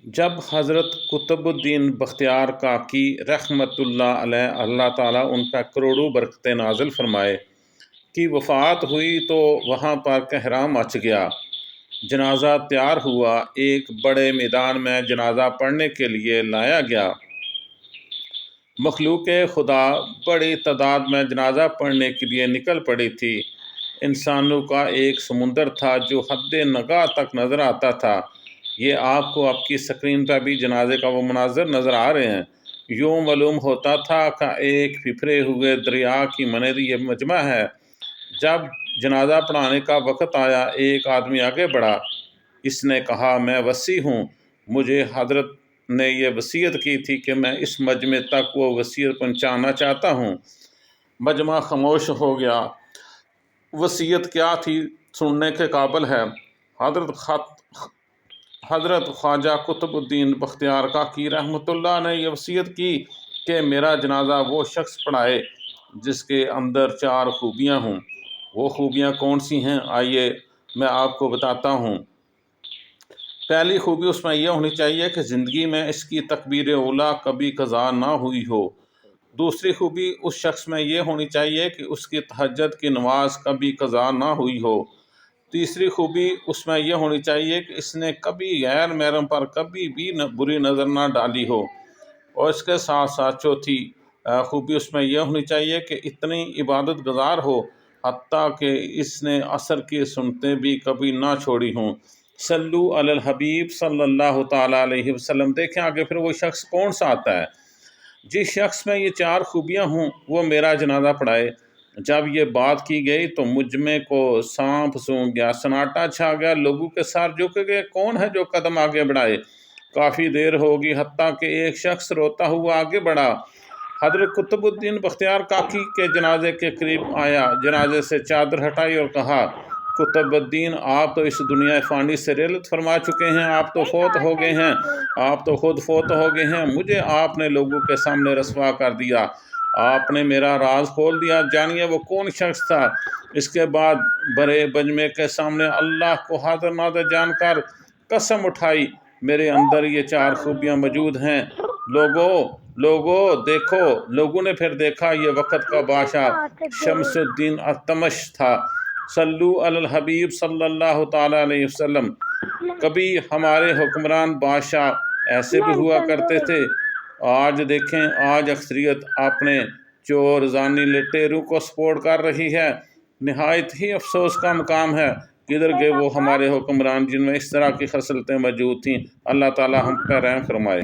جب حضرت قطب الدین بختیار کاکی رحمۃ اللہ علیہ اللہ تعالیٰ ان پر کروڑوں برکتیں نازل فرمائے کی وفات ہوئی تو وہاں پر کہرام مچ گیا۔ جنازہ تیار ہوا، ایک بڑے میدان میں جنازہ پڑھنے کے لیے لایا گیا۔ مخلوق خدا بڑی تعداد میں جنازہ پڑھنے کے لیے نکل پڑی تھی۔ انسانوں کا ایک سمندر تھا جو حد نگاہ تک نظر آتا تھا۔ یہ آپ کو آپ کی اسکرین پر بھی جنازے کا وہ مناظر نظر آ رہے ہیں۔ یوں معلوم ہوتا تھا کہ ایک پھپھرے ہوئے دریا کی مانند یہ مجمع ہے۔ جب جنازہ پڑھانے کا وقت آیا، ایک آدمی آگے بڑھا۔ اس نے کہا، میں وصی ہوں، مجھے حضرت نے یہ وصیت کی تھی کہ میں اس مجمع تک وہ وصیت پہنچانا چاہتا ہوں۔ مجمع خاموش ہو گیا۔ وصیت کیا تھی سننے کے قابل ہے۔ حضرت خواجہ قطب الدین بختیار کاکی رحمۃ اللہ نے یہ وصیت کی کہ میرا جنازہ وہ شخص پڑھائے جس کے اندر 4 خوبیاں ہوں۔ وہ خوبیاں کون سی ہیں، آئیے میں آپ کو بتاتا ہوں۔ پہلی خوبی اس میں یہ ہونی چاہیے کہ زندگی میں اس کی تکبیر اولیٰ کبھی قضا نہ ہوئی ہو۔ دوسری خوبی اس شخص میں یہ ہونی چاہیے کہ اس کی تہجد کی نماز کبھی قضا نہ ہوئی ہو۔ تیسری خوبی اس میں یہ ہونی چاہیے کہ اس نے کبھی غیر محرم پر کبھی بھی بری نظر نہ ڈالی ہو۔ اور اس کے ساتھ ساتھ چوتھی خوبی اس میں یہ ہونی چاہیے کہ اتنی عبادت گزار ہو حتیٰ کہ اس نے عصر کی سنتیں بھی کبھی نہ چھوڑی ہوں۔ صلو علی الحبیب صلی اللہ تعالیٰ علیہ وسلم۔ دیکھیں آگے پھر وہ شخص کون سا آتا ہے۔ جس شخص میں یہ 4 خوبیاں ہوں وہ میرا جنازہ پڑھائے۔ جب یہ بات کی گئی تو مجمع کو سانپ سونگ گیا، سناٹا چھا گیا، لوگوں کے سر جھک گئے۔ کون ہے جو قدم آگے بڑھائے؟ کافی دیر ہوگی حتیٰ کہ ایک شخص روتا ہوا آگے بڑھا۔ حضرت قطب الدین بختیار کاکی کے جنازے کے قریب آیا، جنازے سے چادر ہٹائی اور کہا، قطب الدین آپ تو اس دنیا فانی سے رحلت فرما چکے ہیں، آپ تو فوت ہو گئے ہیں، آپ تو خود فوت ہو گئے ہیں، مجھے آپ نے لوگوں کے سامنے رسوا کر دیا، آپ نے میرا راز کھول دیا، جانیے وہ کون شخص تھا۔ اس کے بعد بڑے مجمع کے سامنے اللہ کو حاضر ناظر جان کر قسم اٹھائی، میرے اندر یہ 4 خوبیاں موجود ہیں۔ لوگوں دیکھو۔ لوگوں نے پھر دیکھا، یہ وقت کا بادشاہ شمس الدین التمش تھا۔ صلو علی الحبیب صلی اللہ تعالیٰ علیہ وسلم۔ کبھی ہمارے حکمران بادشاہ ایسے بھی ہوا کرتے تھے۔ آج دیکھیں، آج اکثریت اپنے چور زانی لٹیروں کو سپورٹ کر رہی ہے۔ نہایت ہی افسوس کا مقام ہے، کدھر گئے وہ ہمارے حکمران جن میں اس طرح کی خصلتیں موجود تھیں۔ اللہ تعالیٰ ہم پر رحم فرمائے۔